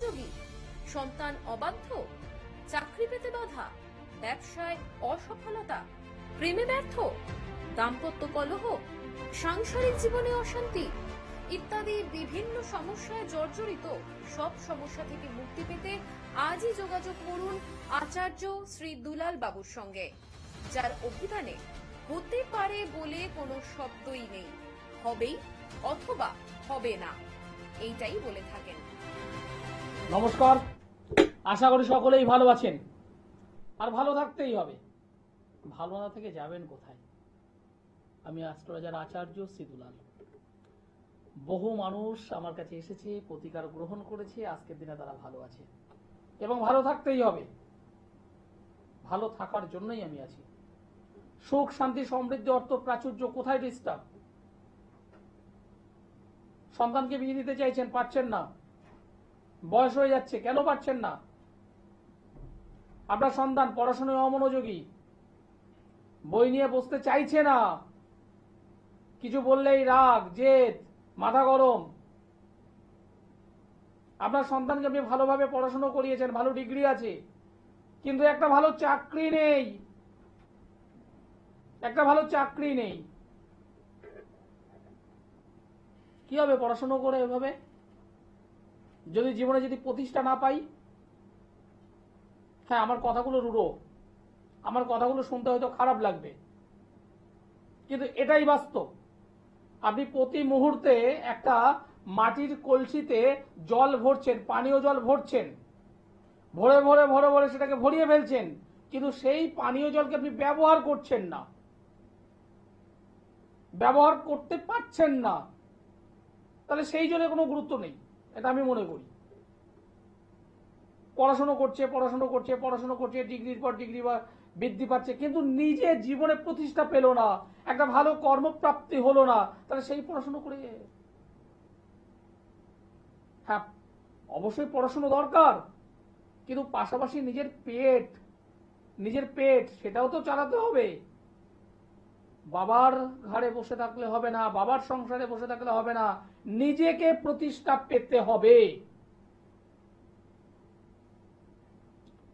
যোগী, সন্তান অবাধ্য, চাকরি পেতে বাধা, ব্যবসায় অসফলতা, প্রেমে ব্যর্থ, দাম্পত্য কলহ, সাংসারিক জীবনে অশান্তি ইত্যাদি বিভিন্ন সমস্যায় জর্জরিত সব সমস্যা থেকে মুক্তি পেতে আজই যোগাযোগ করুন আচার্য শ্রী দুলাল বাবুর সঙ্গে, যার অভিধানে হতে পারে বলে কোনো শব্দই নেই, হবেই অথবা হবে না, এইটাই বলে থাকেন। নমস্কার, আশা করি সকলেই ভালো আছেন। আর ভালো থাকতেই হবে, ভালো না থেকে যাবেন কোথায়? আমি অ্যাস্ট্রোলজার আচার্য শ্রী দুলাল। বহু মানুষ আমার কাছে এসেছে, প্রতিকার গ্রহণ করেছে, আজকের দিনে তারা ভালো আছে এবং ভালো থাকতেই হবে। ভালো থাকার জন্যই আমি আছি। সুখ, শান্তি, সমৃদ্ধি, অর্থ, প্রাচুর্য কোথায় ডিস্টার্ব? সন্তানকে বিয়ে দিতে চাইছেন, পারছেন না, বয়স হয়ে যাচ্ছে, কেন পারছেন না? আপনার সন্তান পড়াশোনায় অমনোযোগী, বই নিয়ে বসতে চাইছে না, কিছু বললেই রাগ, জেদ, মাথা গরম। আপনার সন্তানকে আপনি ভালোভাবে পড়াশোনা করিয়েছেন, ভালো ডিগ্রি আছে, কিন্তু একটা ভালো চাকরি নেই, একটা ভালো চাকরি নেই। কি হবে পড়াশোনা করে এভাবে? যদি জীবনে যদি প্রতিষ্ঠা না পাই? হ্যাঁ, আমার কথাগুলো রূঢ়, আমার কথাগুলো শুনতে হয়তো খারাপ লাগবে, কিন্তু এটাই বাস্তব। আপনি প্রতি মুহূর্তে একটা মাটির কলসিতে জল ভরছেন, পানীয় জল ভরছেন, ভরে ভরে ভরে ভরে সেটাকে ভরিয়ে ফেলছেন, কিন্তু সেই পানীয় জলকে আপনি ব্যবহার করছেন না, ব্যবহার করতে পারছেন না, তাহলে সেই জলে কোনো গুরুত্ব নেই, এটা আমি মনে করি। পড়াশোনা করছে পড়াশোনা করছে পড়াশোনা করছে, ডিগ্রির পর ডিগ্রি বা বৃদ্ধি পাচ্ছে, কিন্তু নিজে জীবনে প্রতিষ্ঠা পেল না, একটা ভালো কর্মপ্রাপ্তি হলো না, তাহলে সেই পড়াশোনা করে? হ্যাঁ, অবশ্যই পড়াশোনা দরকার, কিন্তু পাশাপাশি নিজের পেট সেটাও তো চালাতে হবে। বাবার ঘাড়ে বসে থাকলে হবে না, বাবার সংসারে বসে থাকলে হবে না, নিজেকে প্রতিষ্ঠা পেতে হবে।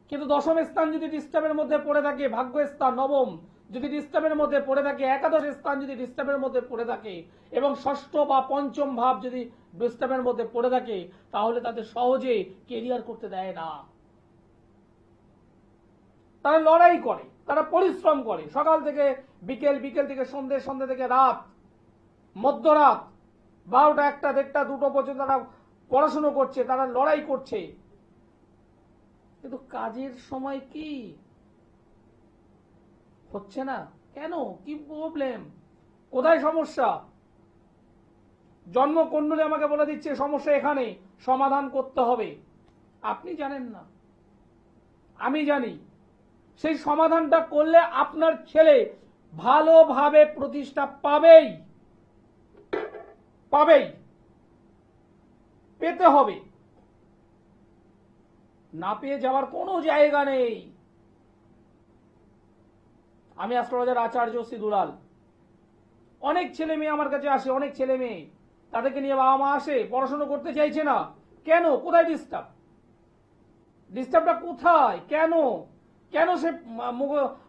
কিন্তু দশম স্থান যদি ডিস্টার্বের মধ্যে পড়ে থাকে, ভাগ্য স্থান নবম যদি ডিস্টার্বের মধ্যে পড়ে থাকে, একাদশ স্থান যদি ডিস্টার্বের মধ্যে পড়ে থাকে এবং ষষ্ঠ বা পঞ্চম ভাব যদি ডিস্টার্বের মধ্যে পড়ে থাকে, তাহলে তাদের সহজে কেরিয়ার করতে দেয় না। তারা লড়াই করে, তারা পরিশ্রম করে, সকাল থেকে বিকেল, বিকেল থেকে সন্ধ্যে, সন্ধ্যে থেকে রাত, মধ্যরাত 12টা, 1টা, 1:30, 2টো পর্যন্ত তারা পড়াশুনো করছে, তারা লড়াই করছে, কিন্তু কাজের সময় কি হচ্ছে না? কেন? কি প্রবলেম? কোথায় সমস্যা? জন্মকুণ্ডলী আমাকে বলে দিচ্ছে সমস্যা এখানে, সমাধান করতে হবে। আপনি জানেন না, আমি জানি। সেই সমাধানটা করলে আপনার ছেলে ভালোভাবে প্রতিষ্ঠা পাবেই, পেতে হবে, না পেয়ে যাওয়ার কোনো জায়গা নেই। আমি অ্যাস্ট্রোলজার আচার্য শ্রী দুলাল। অনেক ছেলে মেয়ে আমার কাছে আসে, অনেক ছেলে মেয়ে, তাদেরকে নিয়ে বাবা মা আসে, পড়াশোনা করতে চাইছে না। কেন? কোথায় ডিস্টার্ব? ডিস্টার্বটা কোথায়? কেন? কেন সে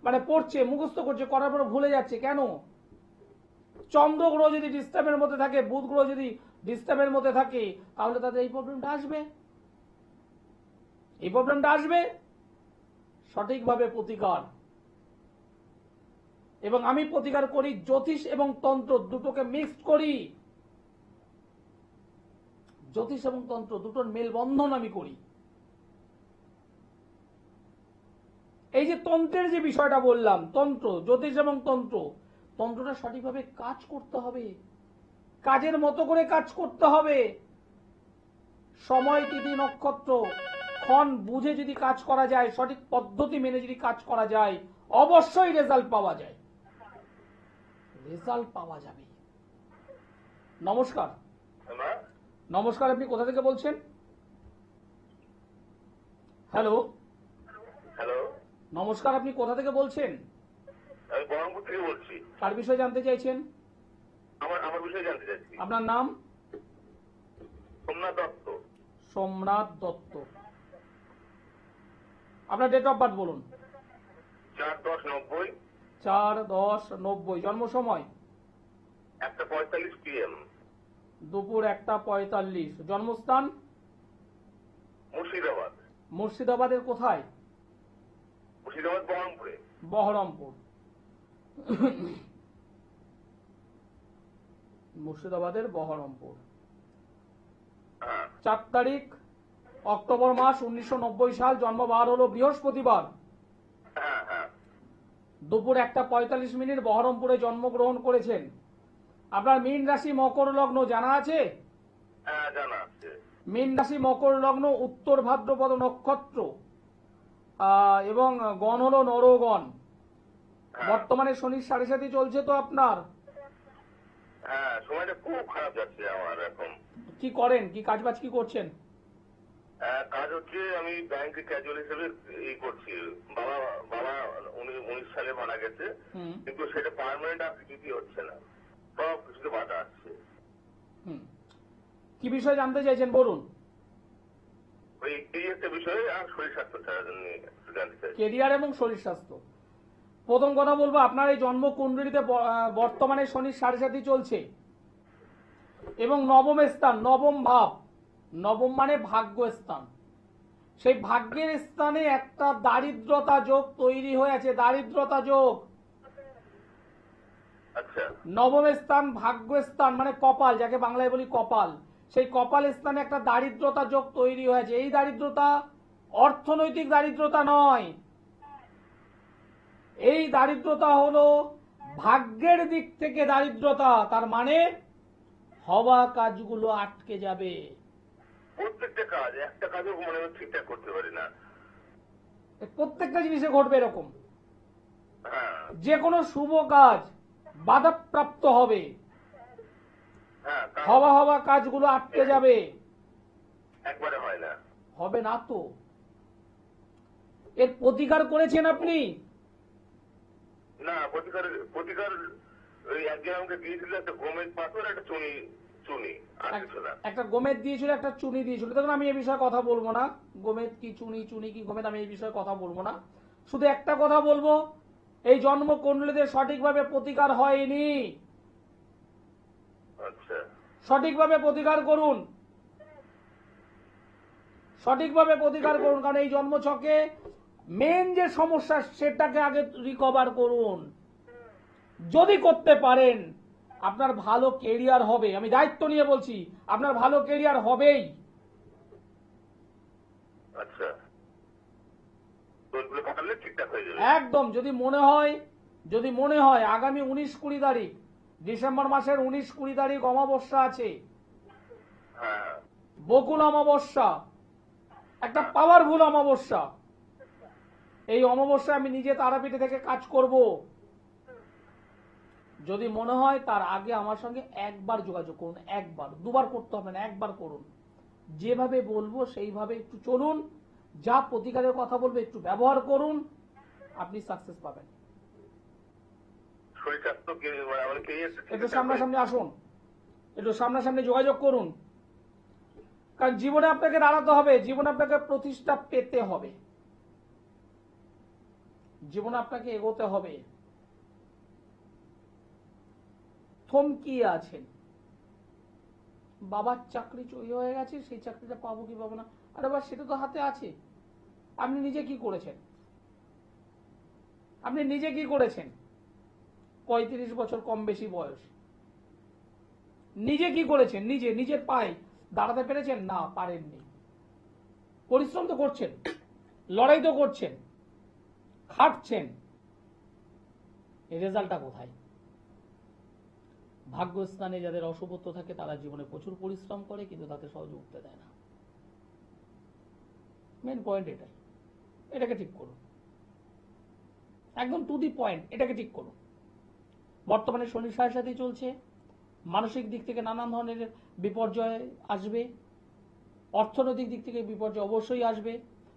মানে পড়ছে, মুখস্থ করছে, করার পর ভুলে যাচ্ছে? কেন? চন্দ্র গ্রহ যদি ডিস্টার্বের মধ্যে থাকে, বুধ গ্রহ যদি ডিস্টার্বের মধ্যে থাকে, তাহলে তাদের এই প্রবলেমটা আসবে। এই প্রবলেমটা আসবে। সঠিকভাবে প্রতিকার, এবং আমি প্রতিকার করি জ্যোতিষ এবং তন্ত্র দুটোকে মিক্সড করি। জ্যোতিষ এবং তন্ত্র দুটোর মেলবন্ধন আমি করি। এই যে তন্ত্রের যে বিষয়টা বললাম, তন্ত্র, জ্যোতিষ এবং তন্ত্র, তন্ত্রটা সঠিকভাবে কাজ করতে হবে, কাজের মতো করে কাজ করতে হবে। সময়, তিথি, নক্ষত্র, ক্ষণ বুঝে যদি কাজ করা যায়, সঠিক পদ্ধতি মেনে যদি কাজ করা যায়, অবশ্যই রেজাল্ট পাওয়া যায়, রেজাল্ট পাওয়া যাবে। নমস্কার। নমস্কার, আপনি কোথা থেকে বলছেন? হ্যালো। হ্যালো, নমস্কার, আপনি কোথা থেকে বলছেন? আমি বহরমপুর থেকে বলছি। কার বিষয়ে জানতে চাইছেন? আমার বিষয়ে জানতে চাচ্ছি। আপনার নাম? সোমনাথ দত্ত। সোমনাথ দত্ত। আপনার ডেট অফ বার্থ বলুন। 4/10/90, 4/10/90। জন্ম সময় 1:45 PM, দুপুর 1:45। জন্মস্থান মুর্শিদাবাদ। মুর্শিদাবাদের কোথায়? মুর্শিদাবাদ বহরমপুরে। বহরমপুর। মুর্শিদাবাদের বহরমপুর। হ্যাঁ 4 তারিখ অক্টোবর মাস 1990 সাল। জন্মবার হলো বৃহস্পতিবার। হ্যাঁ হ্যাঁ দুপুর 1:45 বহরমপুরে জন্মগ্রহণ করেছেন। আপনার মীন রাশি মকর লগ্ন জানা আছে? হ্যাঁ জানা আছে। মীন রাশি মকর লগ্ন, উত্তর ভাদ্রপদ নক্ষত্র, এবং গণ হলো নরগণ। হ্যাঁ। বর্তমানে শনির 7.5 চলছে তো আপনার। হ্যাঁ সময়টা খুব খারাপ যাচ্ছে আমার এখন। কি করেন, কি কাজবাজ কি করছেন? কাজ হচ্ছে আমি ব্যাংকে ক্যাজুয়াল হিসেবে করছি। বাবা বাবা 19 সালে মারা গেছে, হুম কিন্তু সেটা পার্মানেন্ট আর কিছুই হচ্ছে না, সব কিছুতে বাধা আসছে। হুম কি বিষয় জানতে চাইছেন বলুন। ওই এই একটা বিষয়ে আর শরীর স্বাস্থ্যটা নিয়ে জানতে চাই। কেরিয়ার এবং শরীর স্বাস্থ্য। প্রথম কথা বলবো, আপনার এই জন্ম কুণ্ডলিতে বর্তমানে শনির 7.5 চলছে এবং নবম স্থান, নবম ভাব, নবম মানে ভাগ্য স্থান। সেই ভাগ্যের স্থানে একটা দারিদ্রতা যোগ তৈরি হয়েছে, দারিদ্রতা যোগ। আচ্ছা নবম স্থান ভাগ্য স্থান মানে কপাল, যাকে বাংলায় বলি কপাল। সেই কপাল স্থানে একটা দারিদ্রতা যোগ তৈরি হয়েছে। এই দারিদ্রতা অর্থনৈতিক দারিদ্রতা নয়, এই দারিদ্রতা হলো ভাগ্যের দিক থেকে দারিদ্রতা। তার মানে হওয়া কাজগুলো আটকে যাবে। প্রত্যেকটা কাজ, একটা কাজও মনে হয় ঠিকঠাক করতে পারি না। প্রত্যেকটা জিনিসে ঘটবে এরকম। হ্যাঁ যে কোনো শুভ কাজ বাধাপ্রাপ্ত হবে, হ্যাঁ হওয়া কাজগুলো আটকে যাবে। একবারে হয় না। হবে না তো। এর প্রতিকার করেছেন আপনি? না, প্রতিকার ওই একজন আমাকে দিয়েছিল একটা গমের পাথর, একটা চুনি আর কিছু না। একটা গোমেদ দিয়েছিল, একটা চুনি দিয়েছিল। দেখুন, আমি এই বিষয়ে কথা বলবো না। গোমেদ কি চুনি, চুনি কি গোমেদ, আমি এই বিষয়ে কথা বলবো না। শুধু একটা কথা বলবো, এই জন্ম কুণ্ডলিতে সঠিকভাবে প্রতিকার হয়নি। আচ্ছা সঠিকভাবে প্রতিকার করুন, সঠিকভাবে প্রতিকার করুন। কারণ এই জন্মছকে মেন যে সমস্যা সেটাকে আগে রিকভার করুন। যদি করতে পারেন আপনার ভালো কেরিয়ার হবে। আমি দায়িত্ব নিয়ে বলছি, আপনার ভালো কেরিয়ার হবেই। আচ্ছা, দোষগুলো কাটালে ঠিকঠাক হয়ে যাবে একদম। যদি মনে হয় আগামী 19-20 তারিখ, ডিসেম্বর মাসের 19-20 তারিখ অমাবস্যা আছে, হ্যাঁ বকুল অমাবস্যা, একটা পাওয়ারফুল অমাবস্যা। এই অমাবস্যায় আমি নিজে তারাপীঠে থেকে কাজ করব। যদি মনে হয় তার আগে আমার সঙ্গে একবার যোগাযোগ করুন। একবার, দুবার করতে হবে না, একবার করুন। যেভাবে বলবো সেইভাবে একটু চলুন, যা প্রতিকারের কথা বলবে একটু ব্যবহার করুন, আপনি সাকসেস পাবেন। শরীর স্বাস্থ্য একটু সামনাসামনি আসুন, একটু সামনাসামনি যোগাযোগ করুন। কারণ জীবনে আপনাকে দাঁড়াতে হবে, জীবনে আপনাকে প্রতিষ্ঠা পেতে হবে, জীবনে আপনাকে এগোতে হবে। থমকিয়ে আছেন, বাবার চাকরি চুরি হয়ে গেছে, সেই চাকরিটা পাবো কি পাবো না। আরে বাবা, সেটা তো হাতে আছে। আপনি নিজে কি করেছেন? আপনি নিজে কি করেছেন? 35 বছর কম বেশি বয়স, নিজে কি করেছেন? নিজের পায়ে দাঁড়াতে পেরেছেন? না, পারেননি। পরিশ্রম তো করছেন, লড়াই তো করছেন, খাটছেন, এই রেজাল্টটা কোথায়? ভাগ্যস্থানে যাদের অশুভত্ব থাকে তারা জীবনে প্রচুর পরিশ্রম করে, কিন্তু তাতে সহজে উঠতে দেয় না। মেন পয়েন্ট এটাকে ঠিক করুন, একদম টু দি পয়েন্ট, এটাকে ঠিক করুন। বর্তমানে শনির 7.5 চলছে, মানসিক দিক থেকে নানান ধরনের বিপর্যয় আসবে, অর্থনৈতিক দিক থেকে বিপর্যয় অবশ্যই আসবে,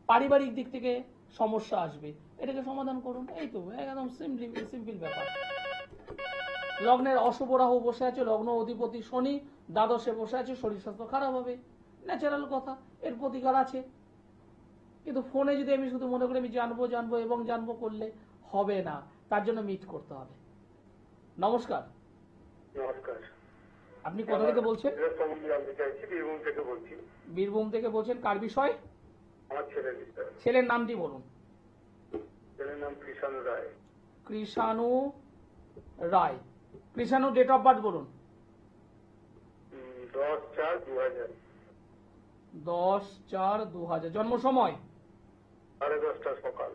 পারিবারিক দিক থেকে সমস্যা আসবে। এটাকে সমাধান করুন। এই তো একদম সিম্পল ব্যাপার। লগ্নের অশুভ রাহু বসে আছে, লগ্ন অধিপতি শনি দ্বাদশে বসে আছে, শরীর স্বাস্থ্য খারাপ হবে। ন্যাচারাল কথা, এর প্রতিকার আছে। কিন্তু ফোনে যদি আমি শুধু মনে করি আমি জানবো জানবো এবং জানবো করলে হবে না, তার জন্য মিট করতে হবে। নমস্কার, নমস্কার। আপনি কোথা থেকে বলছেন? এর সম্বন্ধে জানতে চাইছি, বীরভূম থেকে বলছি। বীরভূম থেকে বলছেন, কার বিষয়? আমার ছেলের বিষয়ে। ছেলের নামটি বলুন। ছেলের নাম কৃষাণু রায়। কৃষাণু রায়। কৃষাণু ডেট অফ বার্থ বলুন। 10/4/2000। 10/4/2000। জন্ম সময়? 10:30 সকাল।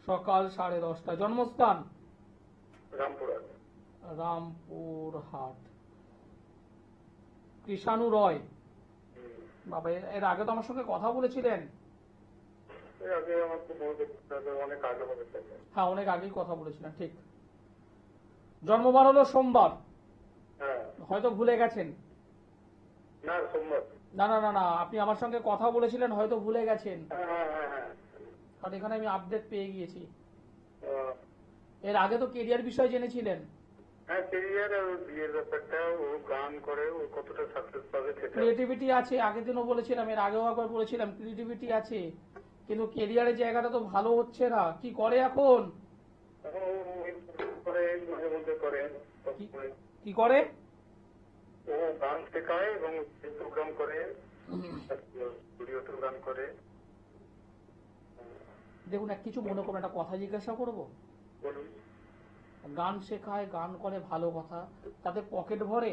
সকাল 10:30। জন্মস্থান? রামপুরহাট। রামপুরহাট। কৃষাণু রয়। বাবা, এর আগে তো আমার সঙ্গে কথা বলেছিলেন। এর আগে আমার খুব অনেক আগে হবে তাহলে। হ্যাঁ, অনেক আগেই কথা বলেছিলেন, ঠিক। জন্মবার হলো সোমবার। হ্যাঁ। হয়তো ভুলে গেছেন। না, সোমবার। না না না না, আপনি আমার সঙ্গে কথা বলেছিলেন, হয়তো ভুলে গেছেন। হ্যাঁ হ্যাঁ হ্যাঁ হ্যাঁ। কারণ এখানে আমি আপডেট পেয়ে গিয়েছি। আহ, এর আগে তো কেরিয়ার বিষয় জেনেছিলেন। হ্যাঁ, কেরিয়ার আর ওর বিয়ের ব্যাপারটা, ও গান করে, ও কতটা সাকসেস পাবে সেটা। ক্রিয়েটিভিটি আছে, আগের দিনও বলেছিলাম, এর আগেও একবার বলেছিলাম ক্রিয়েটিভিটি আছে, কিন্তু কেরিয়ারের জায়গাটা তো ভালো হচ্ছে না। কি করে এখন? এখন ও করে, মাঝে মধ্যে করে। কি করে? ও গান শেখায় এবং প্রোগ্রাম করে, স্টুডিওতেও গান করে। দেখুন, এক কিছু মনে করুন, একটা কথা জিজ্ঞাসা করব। বলুন। গান শেখায়, গান করে, ভালো কথা, তাতে পকেট ভরে?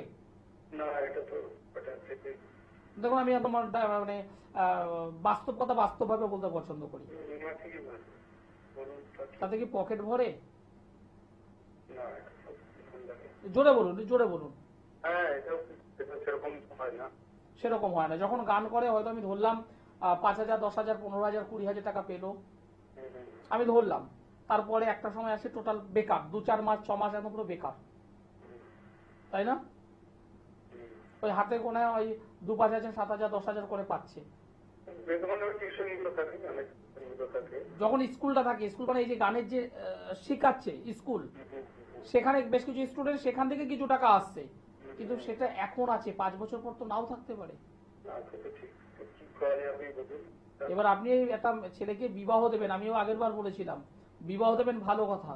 না, এটা তো ওটা থেকে। দেখুন, আমি তোমার মানে বাস্তব কথা বাস্তবভাবে বলতে পছন্দ করি। না, ঠিকই বলুন। বলুন। তাতে কি পকেট ভরে? না, এটা সব এখন লাগে। জোরে বলুন, জোরে বলুন। হ্যাঁ, এটা সেরকম হয় না। সেরকম হয় না। যখন গান করে হয়তো আমি ধরলাম 5,000, 10,000, 15,000, 20,000 টাকা পেলো, আমি ধরলাম। তারপরে একটা সময় আসে টোটাল বেকার, 2-4 মাস 6 মাস এখন পুরো বেকার, তাই না? ওই হাতে গোনা ওই 2-5,000, 7,000, 10,000 করে পাচ্ছে। যখন স্কুলটা থাকে, স্কুল মানে এই যে গানের যে শেখাচ্ছে স্কুল, সেখানে বেশ কিছু স্টুডেন্ট, সেখান থেকে কিছু টাকা আসছে, কিন্তু সেটা এখন আছে, 5 বছর পর তো নাও থাকতে পারে। এবার আপনি একটা ছেলেকে বিবাহ দেবেন, আমিও আগের বার বলেছিলাম, বিবাহ দেবেন ভালো কথা,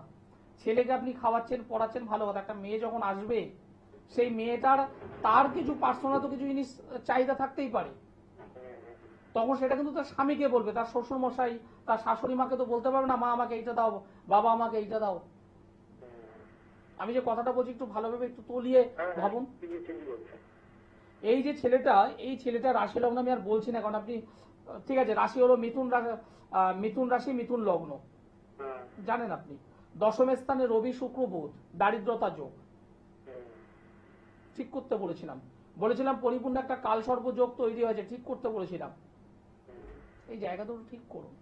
ছেলেকে আপনি খাওয়াচ্ছেন, পড়াচ্ছেন, ভালো কথা। একটা মেয়ে যখন আসবে, সেই মেয়েটার তার কিছু পার্সোনাল তো কিছু জিনিস চাহিদা থাকতেই পারে, তখন সেটা কিন্তু তার স্বামীকে বলবে, তার শ্বশুর মশাই, তার শাশুড়ি মাকে তো বলতে পারবে না, মা আমাকে এইটা দাও, বাবা আমাকে এইটা দাও। আমি যে কথাটা বলছি একটু ভালোভাবে একটু তলিয়ে ভাবুন। এই যে ছেলেটা, এই ছেলেটা রাশি লগ্ন আমি আর বলছি না, কারণ আপনি ঠিক আছে, রাশি হলো মিথুন রাশি, মিথুন লগ্ন, জানেন আপনি। দশম স্থানে রবি, শুক্র, বুধ, দারিদ্রতা যোগ ঠিক করতে বলেছিলাম। পরিপূর্ণ একটা কালসর্প যোগ তৈরি হয়েছে, ঠিক করতে বলেছিলাম। এই জায়গাটা ঠিক করুন।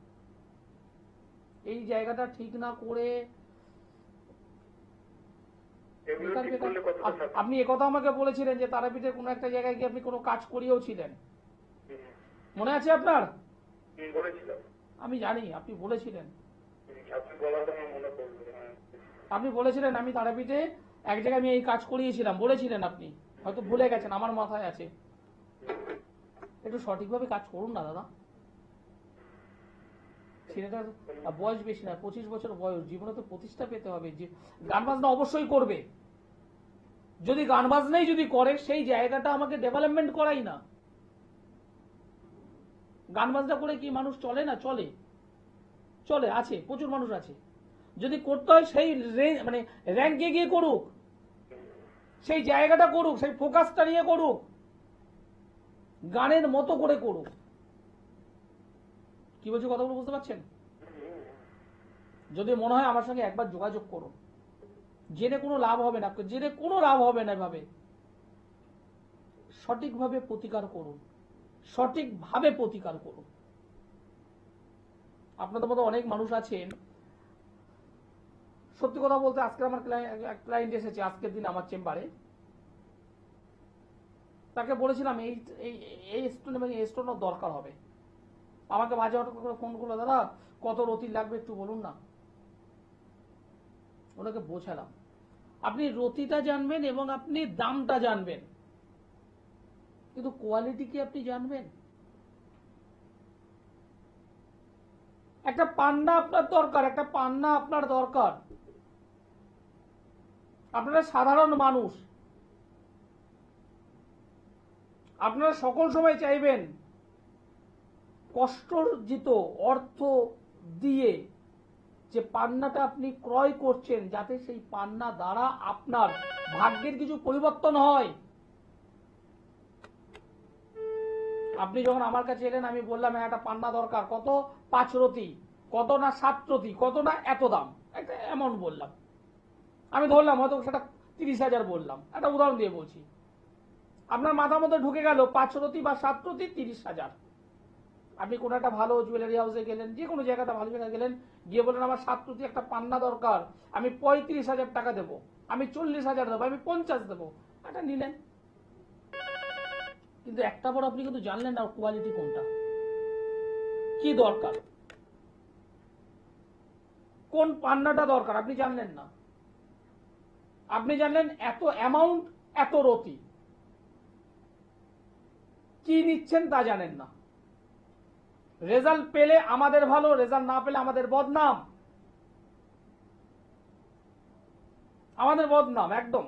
এই জায়গাটা ঠিক না করে আপনি একথা আমাকে বলেছিলেন যে তারাপীঠের কোনো একটা জায়গায় গিয়ে আপনি কোনো কাজ করিয়েওছিলেন, মনে আছে আপনার? আমি জানি আপনি বলেছিলেন, আপনি বলেছিলেন আমি তারাপীঠে এক জায়গায় আমি এই কাজ করিয়েছিলাম, বলেছিলেন আপনি, হয়তো ভুলে গেছেন, আমার মাথায় আছে। একটু সঠিকভাবে কাজ করুন না দাদা। ছেলেটার বয়স বেশি না, 25 বছর বয়স, জীবনে তো প্রতিষ্ঠা পেতে হবে। যে গান বাজনা অবশ্যই করবে, যদি গান বাজনাই যদি করে, সেই জায়গাটা আমাকে ডেভেলপমেন্ট করাই না। গান বাজনা করে কি মানুষ চলে না? চলে, চলে, আছে, প্রচুর মানুষ আছে। যদি করতে হয় সেই মানে র্যাঙ্কে গিয়ে করুক, সেই জায়গাটা করুক, সেই ফোকাসটা নিয়ে করুক, গানের মতো করে করুক। কি বলছি কথাগুলো বুঝতে পারছেন? যদি মনে হয় আমার সঙ্গে একবার যোগাযোগ করুন। জেনে কোনো লাভ হবে না, জেনে কোনো লাভ হবে না। এভাবে সঠিকভাবে প্রতিকার করুন, সঠিকভাবে প্রতিকার করুন। আপনাদের মতো অনেক মানুষ আছেন। সত্যি কথা বলতে, আজকে আমার ক্লায়েন্ট এসেছে আজকের দিন আমার চেম্বারে। তাকে বলেছিলাম এই স্টোন এবং এই স্টোনের দরকার হবে। আমাকে মাঝে হঠাৎ করে ফোন করলো, দাদা কত রতির লাগবে একটু বলুন না। ওনাকে বোঝালাম, আপনি রতিটা জানবেন এবং আপনি দামটা জানবেন, কিন্তু কোয়ালিটি কি আপনি জানবেন? একটা পান্না আপনার দরকার, একটা পান্না আপনার দরকার। আপনারা সাধারণ মানুষ, আপনারা সকল সময় চাইবেন কষ্টার্জিত অর্থ দিয়ে যে পান্নাটা আপনি ক্রয় করছেন, যাতে সেই পান্না দ্বারা আপনার ভাগ্যের কিছু পরিবর্তন হয়। আপনি যখন আমার কাছে এলেন, আমি বললাম হ্যাঁ একটা পান্না দরকার, কত 5 রতি, কত না 7 রতি, কত না এত দাম, একটা অ্যামাউন্ট বললাম, আমি ধরলাম হয়তো সেটা 30,000 বললাম, একটা উদাহরণ দিয়ে বলছি। আপনার মাথার মধ্যে ঢুকে গেল 5 রতি বা 7 রতি 30,000। আপনি কোনো একটা ভালো জুয়েলারি হাউসে গেলেন, যে কোনো জায়গাটা ভালো জায়গায় গেলেন, গিয়ে বললেন আমার 7 রতি একটা পান্না দরকার, আমি 35,000 টাকা দেবো, আমি 40,000 দেবো, আমি 50 দেবো, এটা নিলেন। কিন্তু একটা পর আপনি কিন্তু জানলেন না কোয়ালিটি কোনটা, কি দরকার, কোন পান্নাটা দরকার আপনি জানলেন না। আপনি জানলেন এত অ্যামাউন্ট, এত রতি, কি নিচ্ছেন তা জানেন না। রেজাল্ট পেলে আমাদের ভালো, রেজাল্ট না পেলে আমাদের বদনাম, আমাদের বদনাম একদম।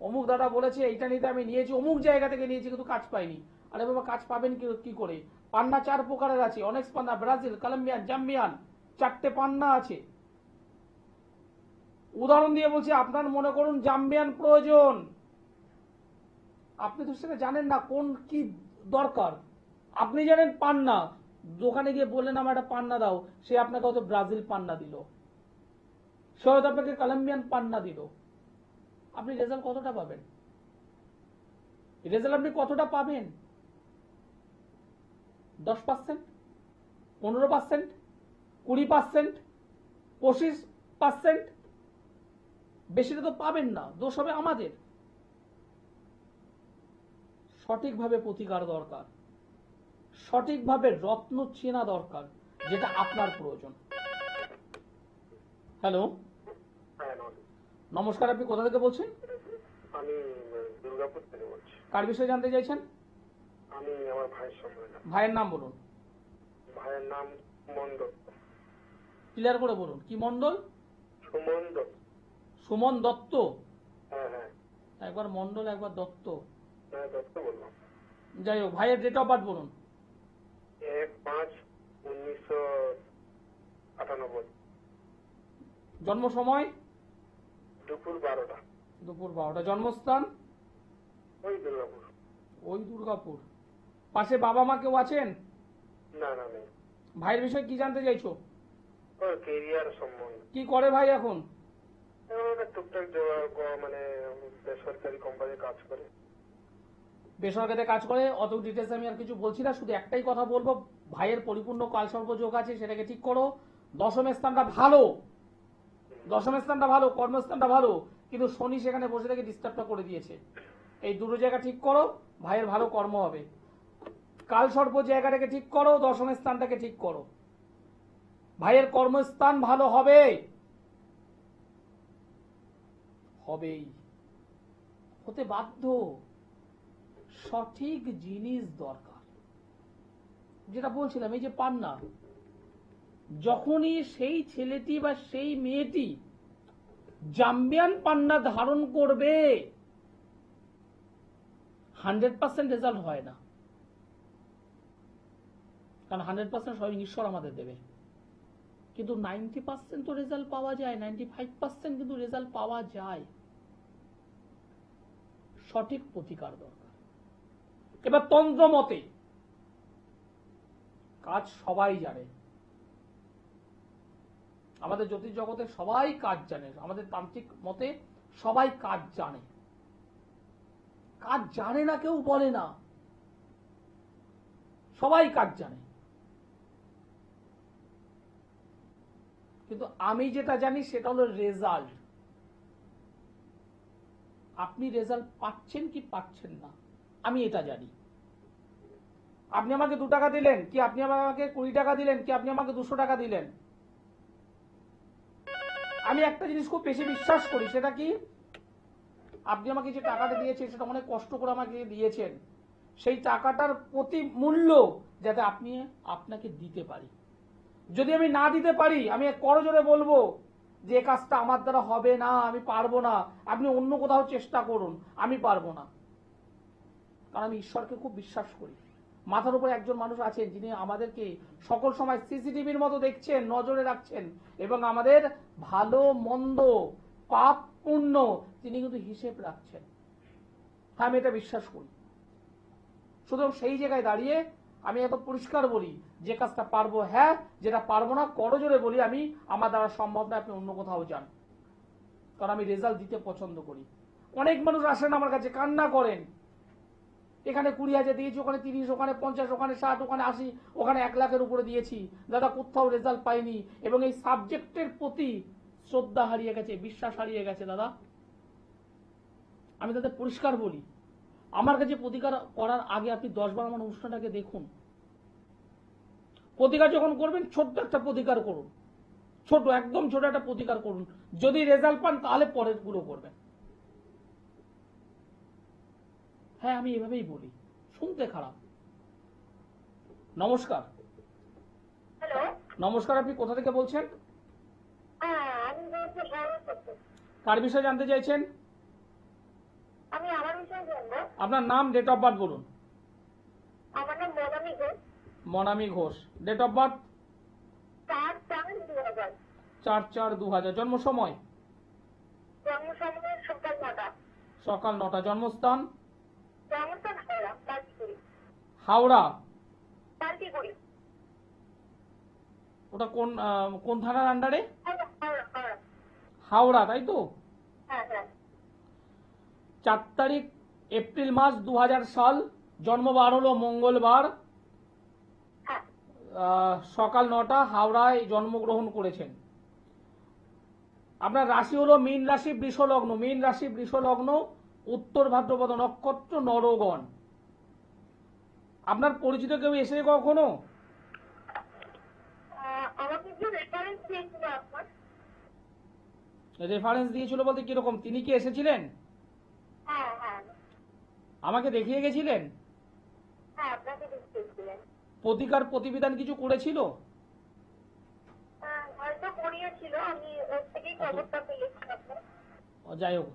অমুক দাদা বলেছে এইটা নিতে আমি নিয়েছি, অমুক জায়গা থেকে নিয়েছি, কিন্তু কাজ পাইনি। আরে বাবা, কাজ পাবেন কি করে? পান্না 4 প্রকারের আছে, অনেক্স পান্না, ব্রাজিল, কলম্বিয়ান, জাম্বিয়ান, 4টে পান্না আছে। উদাহরণ দিয়ে বলছি, আপনার মনে করুন জাম্বিয়ান প্রয়োজন, আপনি তো সেটা জানেন না কোন কি দরকার। আপনি জানেন পান্না, দোকানে গিয়ে বললেন আমার একটা পান্না দাও, সে আপনাকে হয়তো ব্রাজিল পান্না দিল, সে হয়তো আপনাকে কলম্বিয়ান পান্না দিল। আপনি রেজাল্ট কতটা পাবেন? রেজাল্ট আপনি কতটা পাবেন? 10%, 15%, 20%, 25%? বেশিটা তো পাবেন না, দোষ হবে আমাদের। সঠিকভাবে প্রতিকার দরকার, সঠিকভাবে রত্ন চেনা দরকার, যেটা আপনার প্রয়োজন। হ্যালো, নমস্কার, আপনি কোথা থেকে বলছেন? আমি দুর্গাপুর থেকে বলছি। কার বিষয়ে জানতে চাইছেন? আমি আমার ভাইয়ের সম্পর্কে। ভাইয়ের নাম বলুন। ভাইয়ের নাম সুমন দত্ত। ক্লিয়ার করে বলুন, কি মন্ডল? সুমন দত্ত। সুমন দত্ত? হ্যাঁ হ্যাঁ একবার মন্ডল, একবার দত্ত। হ্যাঁ, দত্ত বললাম। যাই হোক, ভাইয়ের ডেট অফ বার্থ বলুন। 1/5/1998। জন্ম সময়? দুপুর 12টা। দুপুর 12টা। জন্মস্থান? ওই দুর্গাপুর। ওই দুর্গাপুর। পাশে বাবা মা কেউ আছেন? না না, নেই। ভাইয়ের বিষয়ে কি জানতে চাইছো? ওর কেরিয়ার সম্বন্ধে। কি করে ভাই এখন? টুকটাক মানে বেসরকারি কোম্পানি কাজ করে। বেসরকারিতে কাজ করে, অত ডিটেলস আমি আর কিছু বলছি না। শুধু একটাই কথা বলবো, ভাইয়ের পরিপূর্ণ কালসর্প যোগ আছে, সেটাকে ঠিক করো। দশম স্থানটা ভালো, দশম স্থানটা ভালো, কর্মস্থানটা ভালো, কিন্তু শনি সেখানে বসে থেকে ডিস্টার্বটা করে দিয়েছে। এই দুটো জায়গা ঠিক করো, ভাইয়ের ভালো কর্ম হবে। কালসর্প জায়গাটাকে ঠিক করো, দশম স্থানটাকে ঠিক করো, ভাইয়ের কর্মস্থান ভালো হবে, হবেই, হতে বাধ্য। সঠিক জিনিস দরকার, যেটা বলছিলাম, এই যে পান্না, যখনই সেই ছেলেটি বা সেই মেয়েটি জাম্বিয়ান পান্না ধারণ করবে, 100% রেজাল্ট হয় না, কারণ 100% স্বয়ং ঈশ্বর আমাদের দেবে, কিন্তু 90% তো রেজাল্ট পাওয়া যায়, 95% কিন্তু রেজাল্ট পাওয়া যায়। সঠিক প্রতিকার দরকার। এবার তন্ত্র মতে কাজ সবাই জানে, আমাদের জ্যোতিষ জগতে সবাই কাজ জানে, আমাদের তান্ত্রিক মতে সবাই কাজ জানে। কাজ জানে না কেউ বলে না, সবাই কাজ জানে। কিন্তু আমি যেটা জানি সেটা হলো রেজাল্ট। আপনি রেজাল্ট পাচ্ছেন কি পাচ্ছেন না, আমি এটা জানি। আপনি আমাকে 2 টাকা দিলেন, কি আপনি আমাকে 20 টাকা দিলেন, কি আপনি আমাকে 200 টাকা দিলেন, আমি একটা জিনিস খুব বেশি বিশ্বাস করি, সেটা কি, আপনি আমাকে যে টাকাটা দিয়েছেন সেটা অনেক কষ্ট করে আমাকে দিয়েছেন, সেই টাকাটার প্রতি মূল্য যাতে আপনাকে দিতে পারি। যদি আমি না দিতে পারি, আমি করজোরে বলবো যে এই কাজটা আমার দ্বারা হবে না, আমি পারবো না, আপনি অন্য কোথাও চেষ্টা করুন, আমি পারবো না। কারণ আমি ঈশ্বরকে খুব বিশ্বাস করি। মাথার উপরে একজন মানুষ আছেন যিনি আমাদেরকে সকল সময় সিসিটিভির মতো দেখছেন, নজরে রাখছেন, এবং আমাদের ভালো মন্দ, পাপ পুণ্য তিনি কিন্তু হিসেব রাখছেন। হ্যাঁ, আমি এটা বিশ্বাস করি। সুতরাং সেই জায়গায় দাঁড়িয়ে আমি এত পরিষ্কার বলি, যে কাজটা পারবো হ্যাঁ, যেটা পারবো না করজোরে বলি আমি আমার দ্বারা সম্ভব না, আপনি অন্য কোথাও যান। কারণ আমি রেজাল্ট দিতে পছন্দ করি। অনেক মানুষ আসেন আমার কাছে, কান্না করেন, এখানে 20,000 দিয়েছি, ওখানে 30, ওখানে 50, ওখানে 60, ওখানে 80, ওখানে 1 লাখের উপরে দিয়েছি, দাদা কোথাও রেজাল্ট পাইনি। এবং এই সাবজেক্টের প্রতি শ্রদ্ধা হারিয়ে গেছে, বিশ্বাস হারিয়ে গেছে। দাদা, আমি তাদের পরিষ্কার বলি, আমার কাছে প্রতিকার করার আগে আপনি 10 বার আমার অনুষ্ঠানটাকে দেখুন। প্রতিকার যখন করবেন, ছোট্ট একটা প্রতিকার করুন, ছোট, একদম ছোট একটা প্রতিকার করুন। যদি রেজাল্ট পান তাহলে পরের গুলো করবেন। হ্যাঁ, আমি এভাবেই বলি, শুনতে খারাপ। নমস্কার। হ্যালো। নমস্কার, আপনি কোথা থেকে বলছেন? আমি বলছি সর্বপ্রথম কার বিষয়ে জানতে চাইছেন? আমি আমার বিষয়ে জানবো। আপনার নাম, ডেট অফ বার্থ বলুন। আমার নাম Monami Ghosh. Monami Ghosh. Date of birth? 4/4/2000। 4/4/2000। জন্ম সময়? জন্ম সময় সকাল 9টা। সকাল 9টা। জন্মস্থান? জন্মস্থান হাওড়া, পার্টিকুড়ি। হাওড়া? পার্টিকুড়ি। ওটা কোন থানার আন্ডারে? হাওড়া হাওড়া হাওড়া। হাওড়া, তাই তো? হ্যাঁ হ্যাঁ। 4 তারিখ এপ্রিল মাস 2000 সাল। জন্মবার হলো মঙ্গলবার। হ্যাঁ। সকাল 9টা, হাওড়ায় জন্মগ্রহণ করেছেন। আপনার রাশি হলো মীন রাশি, বৃষ লগ্ন। মীন রাশি, বৃষ লগ্ন, উত্তর ভাদ্রপদ নক্ষত্র, নরগণ। আপনার পরিচিত কেউ এসে কখনো? আমাকে যে রেফারেন্স দিয়েছিল আপনার। রেফারেন্স দিয়েছিল বলতে কিরকম? তিনি কি এসেছিলেন? হ্যাঁ হ্যাঁ আমাকে দেখিয়ে গেছিলেন? হ্যাঁ, আপনাকে দিয়েছিলেন। প্রতিকার প্রতিবিধান কিছু করেছিল? হয়তো করিয়েছিল, আমি ওর থেকেই খবরটা পেয়েছি আপনার। যাই হোক,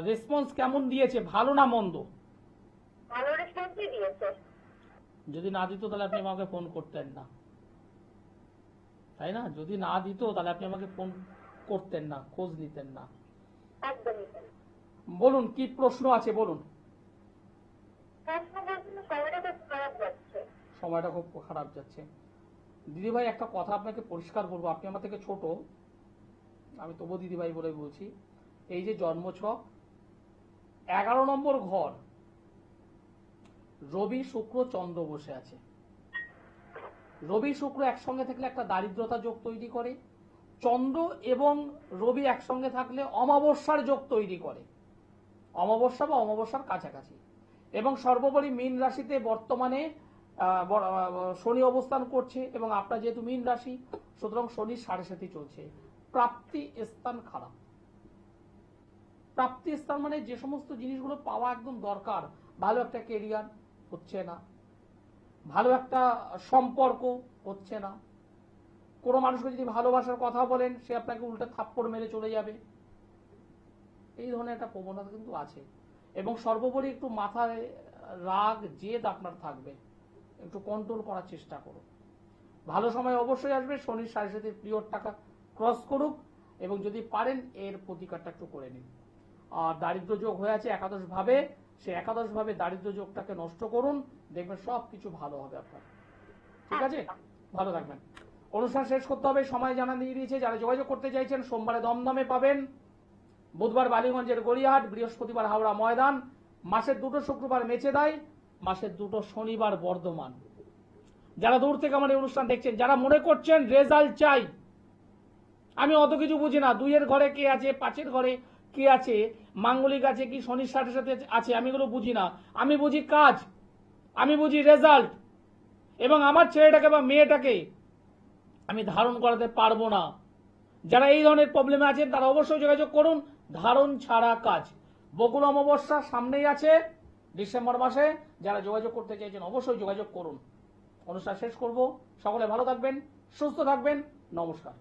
রেসপন্স কেমন দিয়েছে, ভালো না মন্দ? ভালো রেসপন্সই দিয়েছে। যদি না দিত তাহলে আপনি আমাকে ফোন করতেন না, তাই না? যদি না দিত তাহলে আপনি আমাকে ফোন করতেন না, খোঁজ নিতেন না। একদমই তাই। বলুন, কি প্রশ্ন আছে বলুন। প্রশ্ন বলছিল সময়টা খুব খারাপ যাচ্ছে। সময়টা খুব খারাপ যাচ্ছে। দিদিভাই, একটা কথা আপনাকে পরিষ্কার বলবো, আপনি আমার থেকে ছোট, আমি তবু দিদিভাই বলে বলছি। এই যে জন্মছক 11 নম্বর ঘর, রবি শুক্র চন্দ্র বসে আছে। রবি শুক্র একসঙ্গে থাকলে একটা দারিদ্রতা যোগ তৈরি করে। চন্দ্র এবং রবি একসঙ্গে থাকলে অমাবস্যার যোগ তৈরি করে, অমাবস্যা বা অমাবস্যার কাছাকাছি। এবং সর্বোপরি মীন রাশিতে বর্তমানে শনি অবস্থান করছে, এবং আপনার যেহেতু মীন রাশি, সুতরাং শনির 7.5 চলছে। প্রাপ্তি স্থান খারাপ। প্রাপ্তি স্থান মানে যে সমস্ত জিনিসগুলো পাওয়া একদম দরকার, ভালো একটা কেরিয়ার হচ্ছে না, ভালো একটা সম্পর্ক হচ্ছে না। কোনো মানুষকে যদি ভালোবাসার কথা বলেন, সে আপনাকে উল্টে থাপ্পড় মেরে চলে যাবে। এই ধরনের একটা প্রবণতা কিন্তু আছে। এবং সর্বোপরি একটু মাথায় রাগ জেদ আপনার থাকবে, একটু কন্ট্রোল করার চেষ্টা করুন। ভালো সময় অবশ্যই আসবে, শনির 7.5 পিরিয়ড টাকা ক্রস করুক, এবং যদি পারেন এর প্রতিকারটা একটু করে নিন। আর দারিদ্র যোগ হয়ে আছে একাদশ ভাবে, সে একাদশ ভাবে দারিদ্র যোগটাকে নষ্ট করুন, দেখবেন সব কিছু ভালো হবে আপনার। ঠিক আছে, ভালো থাকবেন। অনুষ্ঠান শেষ করতে হবে, সময় জানা দিয়ে দিয়েছে। যারা যোগাযোগ করতে চাইছেন, সোমবারে দমদমে পাবেন, বুধবার বালিগঞ্জের গড়িয়াহাট, বৃহস্পতিবার হাওড়া ময়দান, মাসের 2টো শুক্রবার মেচেদাই, মাসের 2টো শনিবার বর্ধমান। যারা দূর থেকে আমার এই অনুষ্ঠান দেখছেন, যারা মনে করছেন রেজাল্ট চাই, আমি অত কিছু বুঝি না, 2 এর ঘরে কে আছে, 5 এর ঘরে কে আছে, মাঙ্গলিক আছে কি শনির সাথে সাথে আছে, আমি এগুলো বুঝি না। আমি বুঝি কাজ, আমি বুঝি রেজাল্ট। এবং আমার ছেলেটাকে বা মেয়েটাকে আমি ধারণ করাতে পারবো না। যারা এই ধরনের প্রবলেমে আছেন তারা অবশ্যই যোগাযোগ করুন। ধারণ ছাড়া কাজ। বকুল অমাবস্যা সামনেই আছে ডিসেম্বর মাসে, যারা যোগাযোগ করতে চাইছেন অবশ্যই যোগাযোগ করুন। অনুষ্ঠান শেষ করব, সকলে ভালো থাকবেন, সুস্থ থাকবেন। নমস্কার।